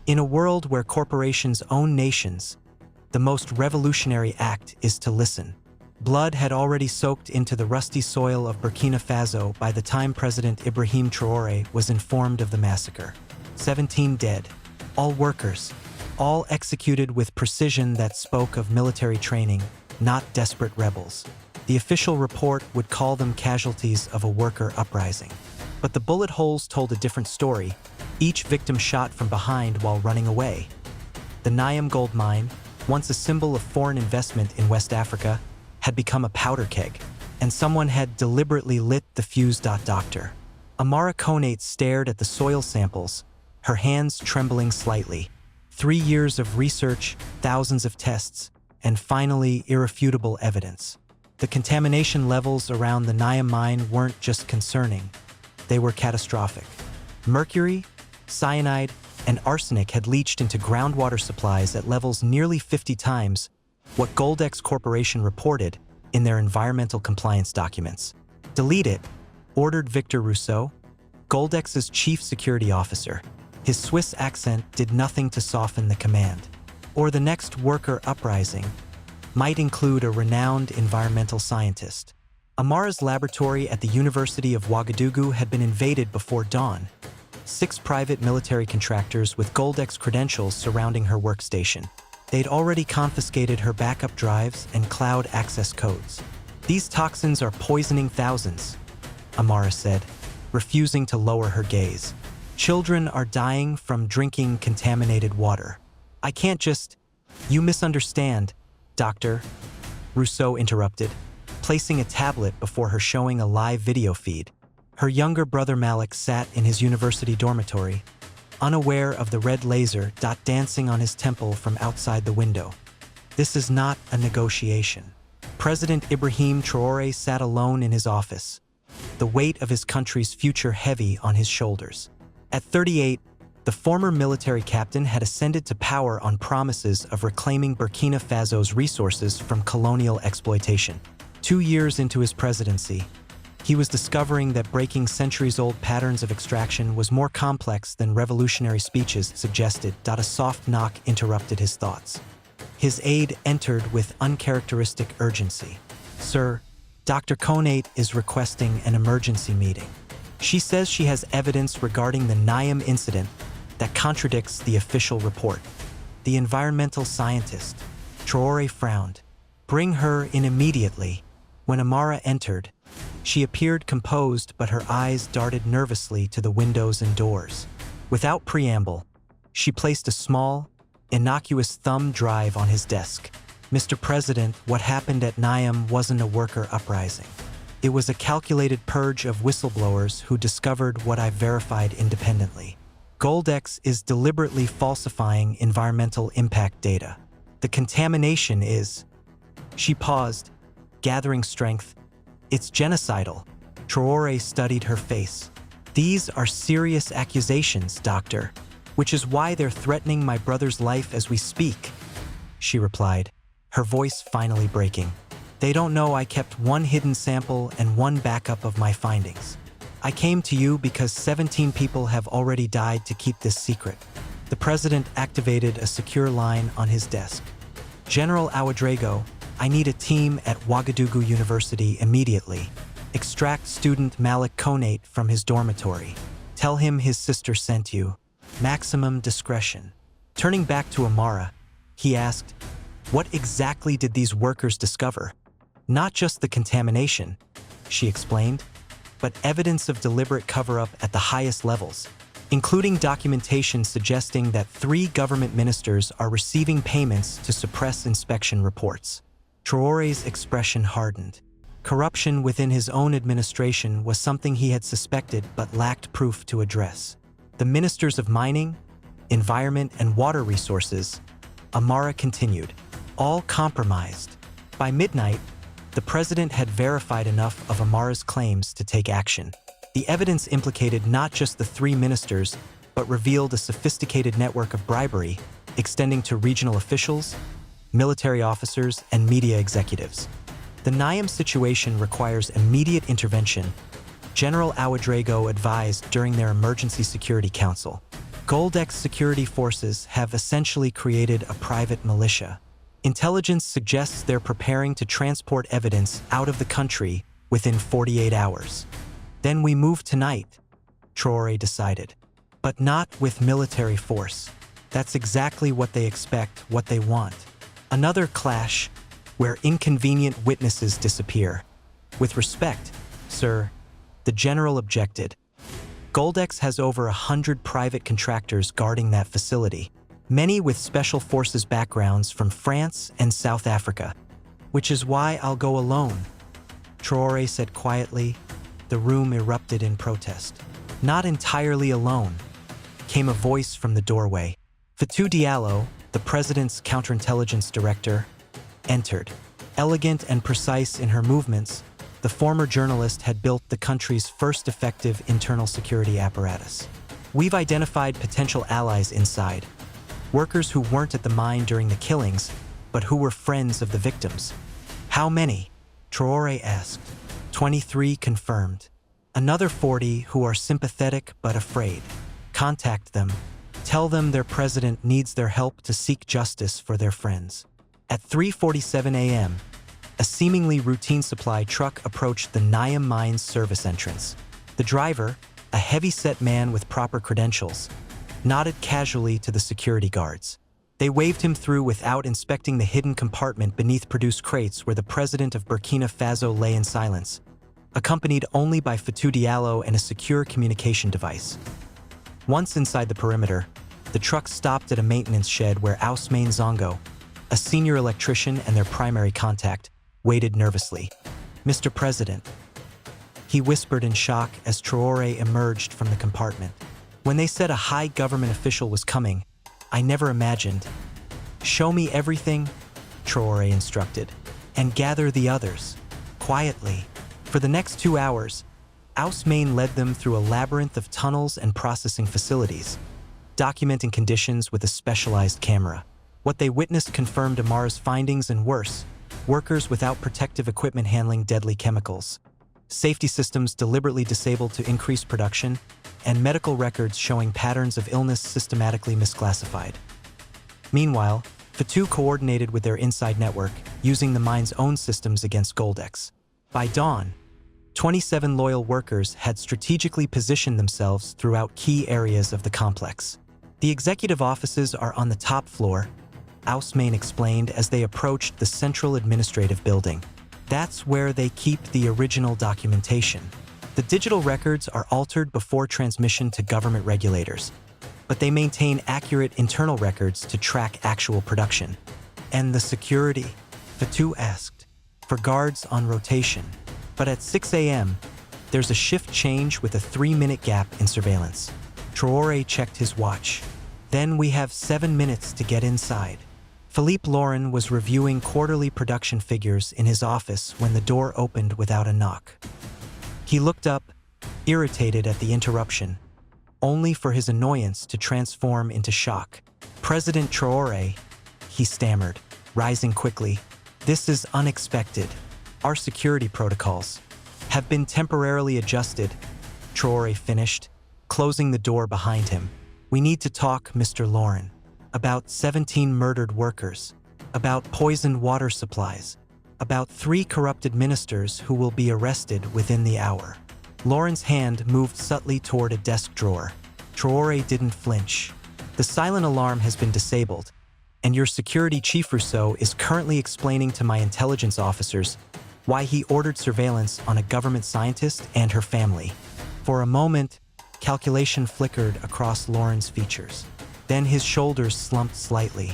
In a world where corporations own nations, the most revolutionary act is to listen. Blood had already soaked into the rusty soil of Burkina Faso by the time President Ibrahim Traoré was informed of the massacre. 17 dead, all workers, all executed with precision that spoke of military training, not desperate rebels. The official report would call them casualties of a worker uprising. But the bullet holes told a different story, each victim shot from behind while running away. The Niam gold mine, once a symbol of foreign investment in West Africa, had become a powder keg, and someone had deliberately lit the fuse. Dr. Amara Konate stared at the soil samples, her hands trembling slightly. 3 years of research, thousands of tests, and finally irrefutable evidence. The contamination levels around the Niam mine weren't just concerning, they were catastrophic. Mercury, cyanide, and arsenic had leached into groundwater supplies at levels nearly 50 times what Goldex Corporation reported in their environmental compliance documents. Delete it, ordered Victor Rousseau, Goldex's chief security officer. His Swiss accent did nothing to soften the command. Or the next worker uprising might include a renowned environmental scientist. Amara's laboratory at the University of Ouagadougou had been invaded before dawn. 6 private military contractors with Goldex credentials surrounding her workstation. They'd already confiscated her backup drives and cloud access codes. These toxins are poisoning thousands, Amara said, refusing to lower her gaze. Children are dying from drinking contaminated water. I can't just... You misunderstand, Doctor, Rousseau interrupted, placing a tablet before her showing a live video feed. Her younger brother Malik sat in his university dormitory, unaware of the red laser dancing on his temple from outside the window. This is not a negotiation. President Ibrahim Traoré sat alone in his office, the weight of his country's future heavy on his shoulders. At 38, the former military captain had ascended to power on promises of reclaiming Burkina Faso's resources from colonial exploitation. 2 years into his presidency, he was discovering that breaking centuries-old patterns of extraction was more complex than revolutionary speeches suggested. A soft knock interrupted his thoughts. His aide entered with uncharacteristic urgency. Sir, Dr. Konate is requesting an emergency meeting. She says she has evidence regarding the Niam incident that contradicts the official report. The environmental scientist, Traoré, frowned. Bring her in immediately. When Amara entered, she appeared composed, but her eyes darted nervously to the windows and doors. Without preamble, she placed a small, innocuous thumb drive on his desk. Mr. President, what happened at Niam wasn't a worker uprising. It was a calculated purge of whistleblowers who discovered what I've verified independently. Goldex is deliberately falsifying environmental impact data. The contamination is... She paused, gathering strength. It's genocidal. Traoré studied her face. These are serious accusations, Doctor, which is why they're threatening my brother's life as we speak, she replied, her voice finally breaking. They don't know I kept one hidden sample and one backup of my findings. I came to you because 17 people have already died to keep this secret. The president activated a secure line on his desk. General Ouedraogo, I need a team at Ouagadougou University immediately. Extract student Malik Konate from his dormitory. Tell him his sister sent you. Maximum discretion. Turning back to Amara, he asked, what exactly did these workers discover? Not just the contamination, she explained, but evidence of deliberate cover-up at the highest levels, including documentation suggesting that 3 government ministers are receiving payments to suppress inspection reports. Traoré's expression hardened. Corruption within his own administration was something he had suspected but lacked proof to address. The ministers of mining, environment, and water resources, Amara continued, all compromised. By midnight, the president had verified enough of Amara's claims to take action. The evidence implicated not just the 3 ministers, but revealed a sophisticated network of bribery extending to regional officials, military officers, and media executives. The Niam situation requires immediate intervention, General Ouedraogo advised during their Emergency Security Council. Goldex security forces have essentially created a private militia. Intelligence suggests they're preparing to transport evidence out of the country within 48 hours. Then we move tonight, Traore decided. But not with military force. That's exactly what they expect, what they want. Another clash where inconvenient witnesses disappear. With respect, sir, the general objected. Goldex has over 100 private contractors guarding that facility, many with special forces backgrounds from France and South Africa. Which is why I'll go alone, Traore said quietly. The room erupted in protest. Not entirely alone, came a voice from the doorway. Fatou Diallo, the president's counterintelligence director, entered. Elegant and precise in her movements, the former journalist had built the country's first effective internal security apparatus. We've identified potential allies inside. Workers who weren't at the mine during the killings, but who were friends of the victims. How many? Traore asked. 23 confirmed. Another 40 who are sympathetic but afraid. Contact them. Tell them their president needs their help to seek justice for their friends. At 3:47 a.m., a seemingly routine supply truck approached the Niam Mines service entrance. The driver, a heavy-set man with proper credentials, nodded casually to the security guards. They waved him through without inspecting the hidden compartment beneath produced crates where the president of Burkina Faso lay in silence, accompanied only by Fatou Diallo and a secure communication device. Once inside the perimeter, the truck stopped at a maintenance shed where Ousmane Zongo, a senior electrician and their primary contact, waited nervously. Mr. President, he whispered in shock as Traore emerged from the compartment. When they said a high government official was coming, I never imagined. Show me everything, Traore instructed, and gather the others, quietly. For the next 2 hours, Ousmane led them through a labyrinth of tunnels and processing facilities, documenting conditions with a specialized camera. What they witnessed confirmed Amara's findings and worse, workers without protective equipment handling deadly chemicals, safety systems deliberately disabled to increase production, and medical records showing patterns of illness systematically misclassified. Meanwhile, Fatou coordinated with their inside network, using the mine's own systems against Goldex. By dawn, 27 loyal workers had strategically positioned themselves throughout key areas of the complex. The executive offices are on the top floor, Ousmane explained as they approached the central administrative building. That's where they keep the original documentation. The digital records are altered before transmission to government regulators, but they maintain accurate internal records to track actual production. And the security? Fatou asked. For guards on rotation. But at 6 a.m., there's a shift change with a 3-minute gap in surveillance. Traore checked his watch. Then we have 7 minutes to get inside. Philippe Lauren was reviewing quarterly production figures in his office when the door opened without a knock. He looked up, irritated at the interruption, only for his annoyance to transform into shock. President Traore, he stammered, rising quickly. This is unexpected. Our security protocols have been temporarily adjusted, Traore finished, closing the door behind him. We need to talk, Mr. Lauren, about 17 murdered workers, about poisoned water supplies, about 3 corrupted ministers who will be arrested within the hour. Lauren's hand moved subtly toward a desk drawer. Traore didn't flinch. The silent alarm has been disabled, and your security chief Rousseau is currently explaining to my intelligence officers why he ordered surveillance on a government scientist and her family. For a moment, calculation flickered across Lauren's features. Then his shoulders slumped slightly.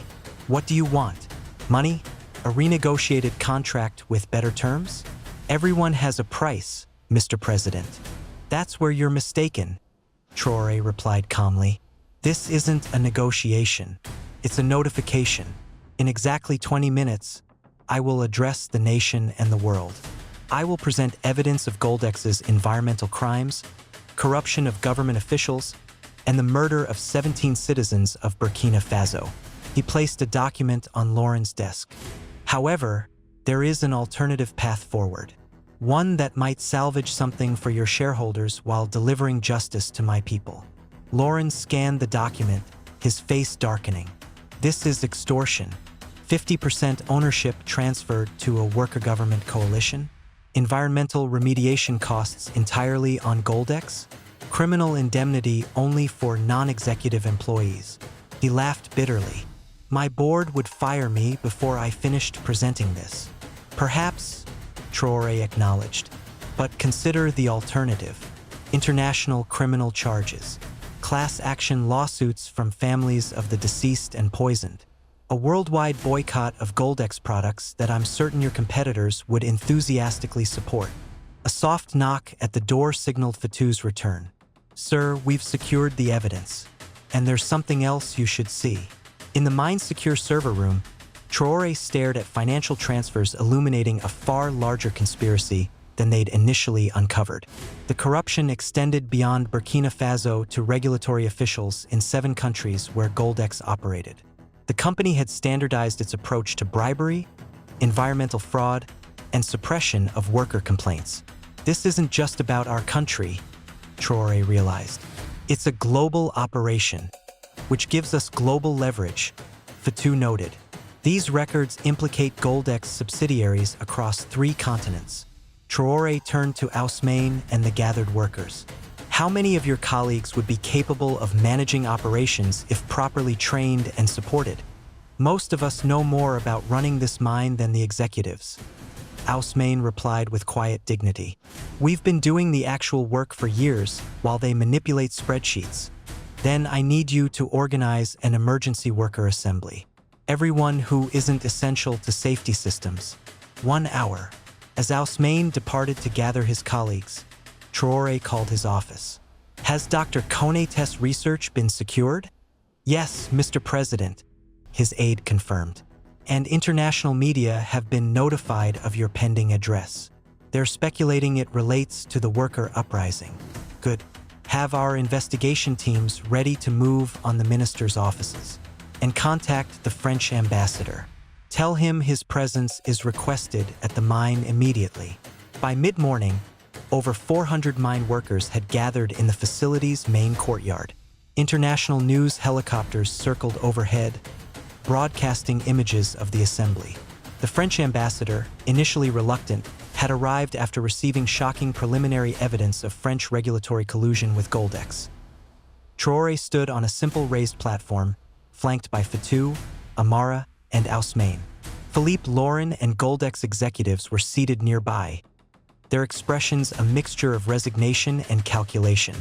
What do you want? Money? A renegotiated contract with better terms? Everyone has a price, Mr. President. That's where you're mistaken, Traore replied calmly. This isn't a negotiation. It's a notification. In exactly 20 minutes, I will address the nation and the world. I will present evidence of Goldex's environmental crimes, corruption of government officials, and the murder of 17 citizens of Burkina Faso. He placed a document on Lauren's desk. However, there is an alternative path forward. One that might salvage something for your shareholders while delivering justice to my people. Lauren scanned the document, his face darkening. This is extortion. 50% ownership transferred to a worker government coalition? Environmental remediation costs entirely on Goldex? Criminal indemnity only for non-executive employees? He laughed bitterly. My board would fire me before I finished presenting this. Perhaps, Traoré acknowledged, but consider the alternative. International criminal charges, class action lawsuits from families of the deceased and poisoned, a worldwide boycott of Goldex products that I'm certain your competitors would enthusiastically support. A soft knock at the door signaled Fatu's return. Sir, we've secured the evidence, and there's something else you should see. In the mine-secure server room, Traoré stared at financial transfers illuminating a far larger conspiracy than they'd initially uncovered. The corruption extended beyond Burkina Faso to regulatory officials in 7 countries where Goldex operated. The company had standardized its approach to bribery, environmental fraud, and suppression of worker complaints. This isn't just about our country, Traoré realized. It's a global operation, which gives us global leverage, Fatu noted. These records implicate Goldex subsidiaries across 3 continents. Traoré turned to Ousmane and the gathered workers. How many of your colleagues would be capable of managing operations if properly trained and supported? Most of us know more about running this mine than the executives. Ousmane replied with quiet dignity. We've been doing the actual work for years while they manipulate spreadsheets. Then I need you to organize an emergency worker assembly. Everyone who isn't essential to safety systems. 1 hour. As Ousmane departed to gather his colleagues, Traoré called his office. Has Dr. Konate's research been secured? Yes, Mr. President, his aide confirmed. And international media have been notified of your pending address. They're speculating it relates to the worker uprising. Good. Have our investigation teams ready to move on the minister's offices. And contact the French ambassador. Tell him his presence is requested at the mine immediately. By mid-morning, over 400 mine workers had gathered in the facility's main courtyard. International news helicopters circled overhead, broadcasting images of the assembly. The French ambassador, initially reluctant, had arrived after receiving shocking preliminary evidence of French regulatory collusion with Goldex. Traoré stood on a simple raised platform, flanked by Fatu, Amara, and Ousmane. Philippe Lauren and Goldex executives were seated nearby, their expressions a mixture of resignation and calculation.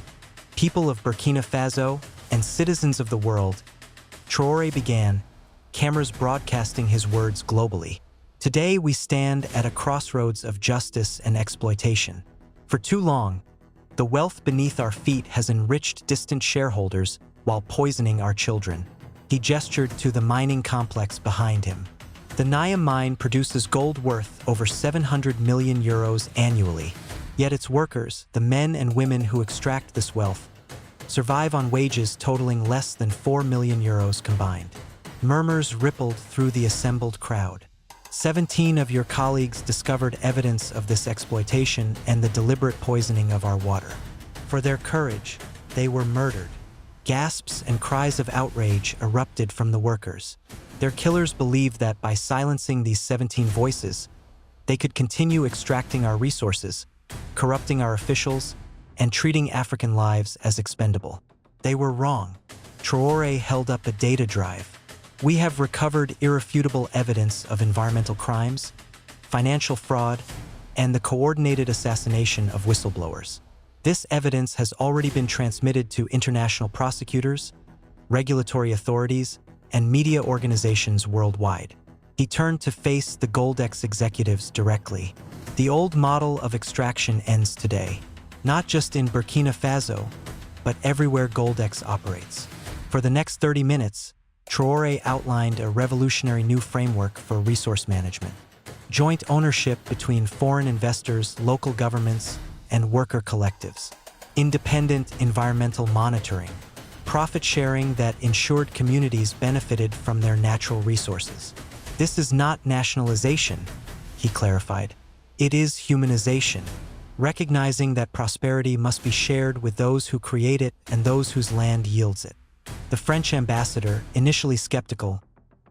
People of Burkina Faso and citizens of the world, Traoré began, cameras broadcasting his words globally. Today we stand at a crossroads of justice and exploitation. For too long, the wealth beneath our feet has enriched distant shareholders while poisoning our children. He gestured to the mining complex behind him. The Naya mine produces gold worth over 700 million euros annually. Yet its workers, the men and women who extract this wealth, survive on wages totaling less than 4 million euros combined. Murmurs rippled through the assembled crowd. 17 of your colleagues discovered evidence of this exploitation and the deliberate poisoning of our water. For their courage, they were murdered. Gasps and cries of outrage erupted from the workers. Their killers believed that by silencing these 17 voices, they could continue extracting our resources, corrupting our officials, and treating African lives as expendable. They were wrong. Traoré held up a data drive. We have recovered irrefutable evidence of environmental crimes, financial fraud, and the coordinated assassination of whistleblowers. This evidence has already been transmitted to international prosecutors, regulatory authorities, and media organizations worldwide. He turned to face the Goldex executives directly. The old model of extraction ends today, not just in Burkina Faso, but everywhere Goldex operates. For the next 30 minutes, Traoré outlined a revolutionary new framework for resource management. Joint ownership between foreign investors, local governments, and worker collectives. Independent environmental monitoring. Profit sharing that ensured communities benefited from their natural resources. This is not nationalization, he clarified. It is humanization. recognizing that prosperity must be shared with those who create it and those whose land yields it. The French ambassador, initially skeptical,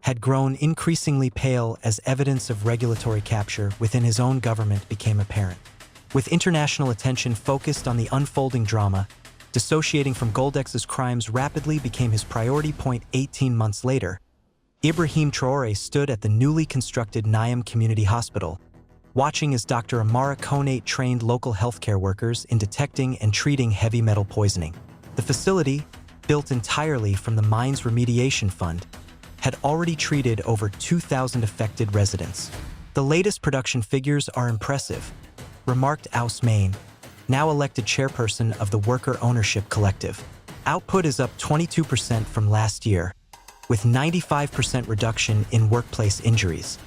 had grown increasingly pale as evidence of regulatory capture within his own government became apparent. With international attention focused on the unfolding drama, dissociating from Goldex's crimes rapidly became his priority point. 18 months later, Ibrahim Traore stood at the newly constructed Niam Community Hospital, watching as Dr. Amara Konate trained local healthcare workers in detecting and treating heavy metal poisoning. The facility, built entirely from the mine's remediation fund, had already treated over 2,000 affected residents. The latest production figures are impressive, remarked Aus Main, now elected chairperson of the Worker Ownership Collective. Output is up 22% from last year, with 95% reduction in workplace injuries.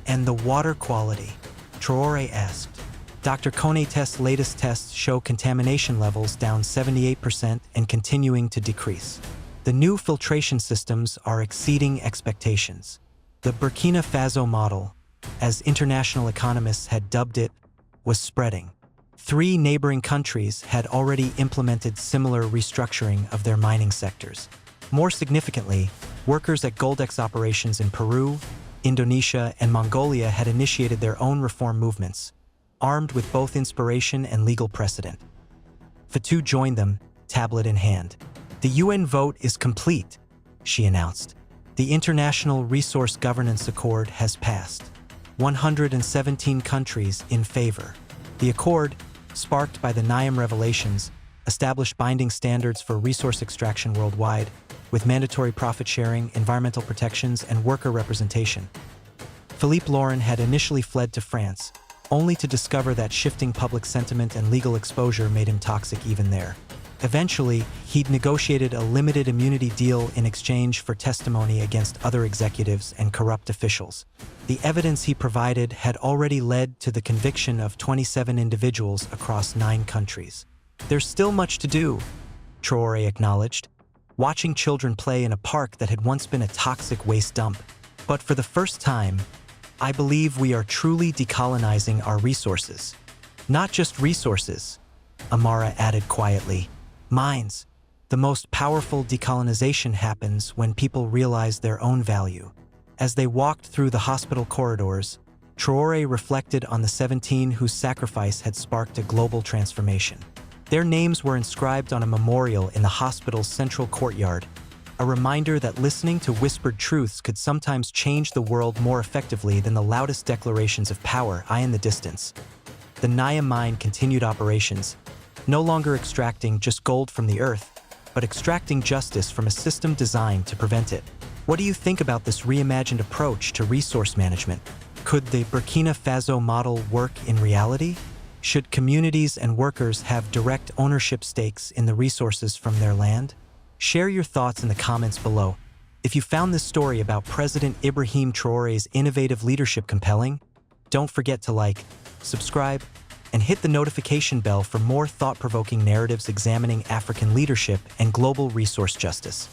And the water quality? Traore asked. Dr. Konate's latest tests show contamination levels down 78% and continuing to decrease. The new filtration systems are exceeding expectations. The Burkina Faso model, as international economists had dubbed it, was spreading. 3 neighboring countries had already implemented similar restructuring of their mining sectors. More significantly, workers at Goldex operations in Peru, Indonesia, and Mongolia had initiated their own reform movements, armed with both inspiration and legal precedent. Fatou joined them, tablet in hand. "The UN vote is complete," she announced. "The International Resource Governance Accord has passed. 117 countries in favor." The accord, sparked by the Niam revelations, established binding standards for resource extraction worldwide, with mandatory profit sharing, environmental protections, and worker representation. Philippe Laurin had initially fled to France, only to discover that shifting public sentiment and legal exposure made him toxic even there. Eventually, he'd negotiated a limited immunity deal in exchange for testimony against other executives and corrupt officials. The evidence he provided had already led to the conviction of 27 individuals across 9 countries. "There's still much to do," Traore acknowledged, watching children play in a park that had once been a toxic waste dump. "But for the first time, I believe we are truly decolonizing our resources. Not just resources," Amara added quietly. "Minds. The most powerful decolonization happens when people realize their own value." As they walked through the hospital corridors, Traore reflected on the 17 whose sacrifice had sparked a global transformation. Their names were inscribed on a memorial in the hospital's central courtyard, a reminder that listening to whispered truths could sometimes change the world more effectively than the loudest declarations of power. In the distance, the Niam mine continued operations, no longer extracting just gold from the earth, but extracting justice from a system designed to prevent it. What do you think about this reimagined approach to resource management? Could the Burkina Faso model work in reality? Should communities and workers have direct ownership stakes in the resources from their land? Share your thoughts in the comments below. If you found this story about President Ibrahim Traoré's innovative leadership compelling, don't forget to like, subscribe, and hit the notification bell for more thought-provoking narratives examining African leadership and global resource justice.